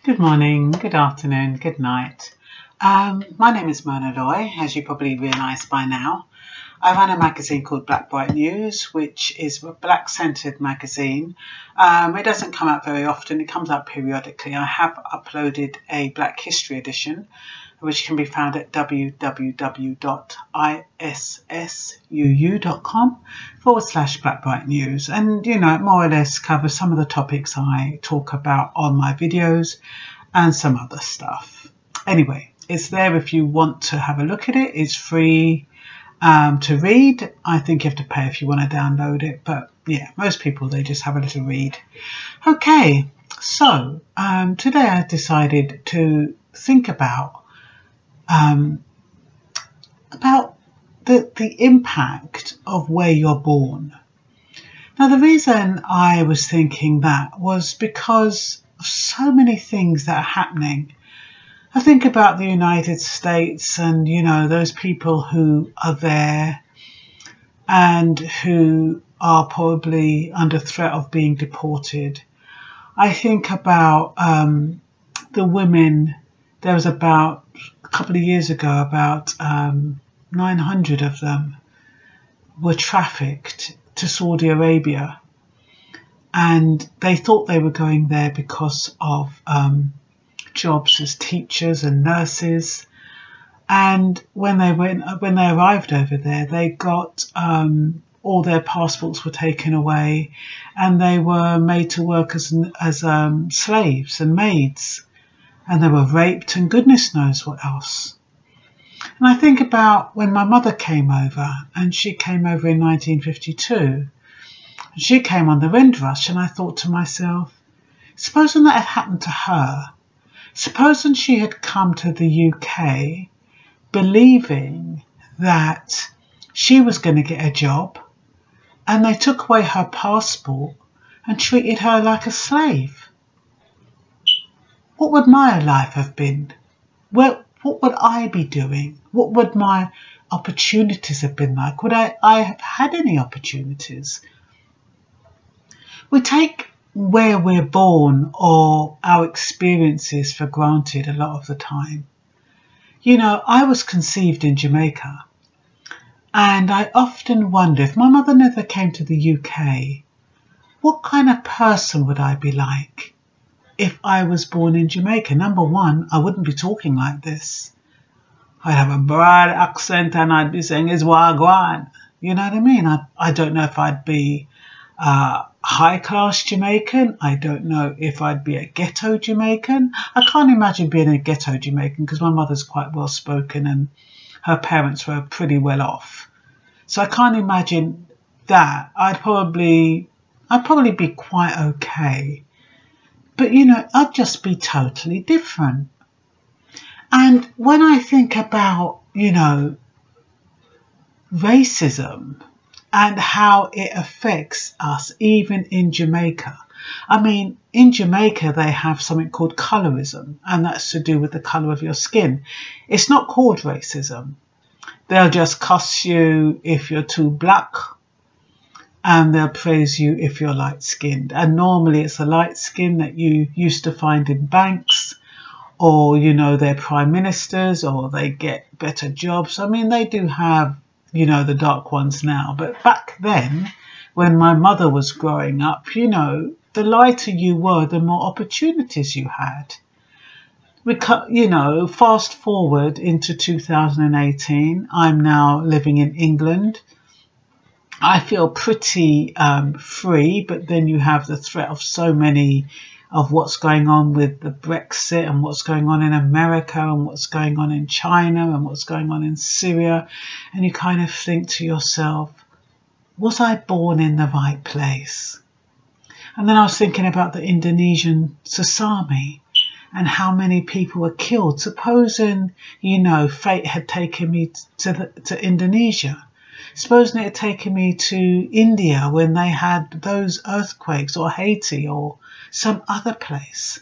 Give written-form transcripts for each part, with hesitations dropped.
Good morning, good afternoon, good night. My name is Mona Loy, as you probably realise by now. I run a magazine called Black Bright News, which is a black-centred magazine. It doesn't come out very often, it comes out periodically. I have uploaded a Black History edition, which can be found at www.issuu.com/Black Bright News. And, it more or less covers some of the topics I talk about on my videos and some other stuff. Anyway, it's there if you want to have a look at it. It's free to read. I think you have to pay if you want to download it, but yeah, most people, they just have a little read. Okay, so today I decided to think about the impact of where you're born. Now, the reason I was thinking that was because of so many things that are happening. I think about the United States and, those people who are there and who are probably under threat of being deported. I think about the women. There was about a couple of years ago, about 900 of them were trafficked to Saudi Arabia, and they thought they were going there because of jobs as teachers and nurses. And when they arrived over there, they got all their passports were taken away, and they were made to work as slaves and maids. And they were raped and goodness knows what else. And I think about when my mother came over, and she came over in 1952. And she came on the Windrush, and I thought to myself, supposing that had happened to her, supposing she had come to the UK believing that she was going to get a job, and they took away her passport and treated her like a slave. What would my life have been? What would I be doing? What would my opportunities have been like? Would I have had any opportunities? We take where we're born or our experiences for granted a lot of the time. I was conceived in Jamaica, and I often wonder, if my mother never came to the UK, what kind of person would I be like? If I was born in Jamaica? Number one, I wouldn't be talking like this. I'd have a broad accent and I'd be saying, "Is wagwan." You know what I mean? I don't know if I'd be high-class Jamaican. I don't know if I'd be a ghetto Jamaican. I can't imagine being a ghetto Jamaican because my mother's quite well-spoken and her parents were pretty well off. So I can't imagine that. I'd probably be quite okay. But, I'd just be totally different. And when I think about, racism and how it affects us, even in Jamaica. I mean, in Jamaica, they have something called colorism, and that's to do with the colour of your skin. It's not called racism. They'll just cuss you if you're too black, and they'll praise you if you're light-skinned. And normally it's the light skin that you used to find in banks, or, they're prime ministers, or they get better jobs. I mean, they do have, the dark ones now. But back then, when my mother was growing up, the lighter you were, the more opportunities you had. Fast forward into 2018, I'm now living in England. I feel pretty free, but then you have the threat of so many of what's going on with the Brexit and what's going on in America and what's going on in China and what's going on in Syria. And you kind of think to yourself, was I born in the right place? And then I was thinking about the Indonesian tsunami and how many people were killed. Supposing, fate had taken me to Indonesia. Supposing it had taken me to India when they had those earthquakes, or Haiti, or some other place.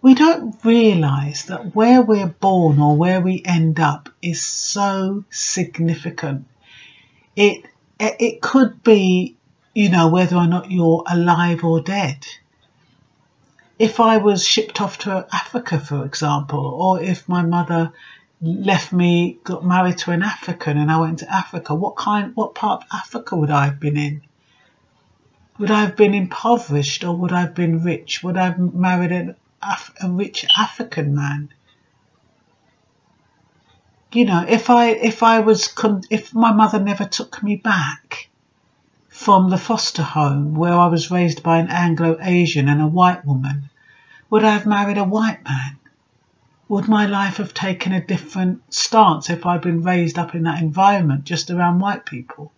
We don't realise that where we're born or where we end up is so significant. It could be, whether or not you're alive or dead. if I was shipped off to Africa, for example, or if my mother left me, got married to an African and I went to Africa, what part of Africa would I have been in? Would I have been impoverished or would I have been rich? Would I have married a rich African man? You know, if my mother never took me back from the foster home where I was raised by an Anglo-Asian and a white woman, would I have married a white man? Would my life have taken a different stance if I'd been raised up in that environment just around white people?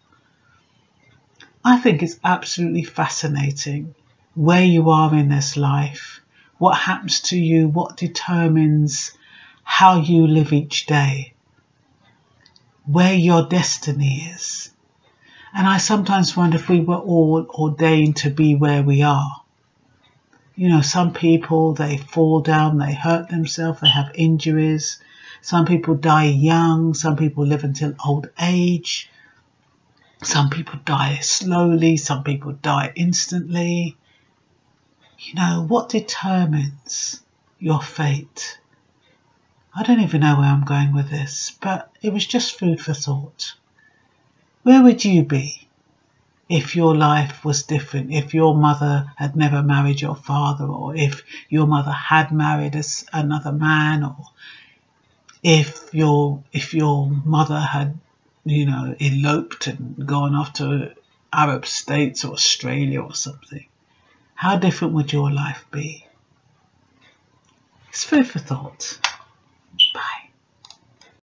I think it's absolutely fascinating where you are in this life, what happens to you, what determines how you live each day, where your destiny is. And I sometimes wonder if we were all ordained to be where we are. You know, some people, they fall down, they hurt themselves, they have injuries. Some people die young, some people live until old age. Some people die slowly, some people die instantly. You know, what determines your fate? I don't even know where I'm going with this, but it was just food for thought. Where would you be if your life was different, if your mother had never married your father, or if your mother had married another man, or if your mother had, you know, eloped and gone off to Arab states or Australia or something? How different would your life be? It's food for thought. Bye.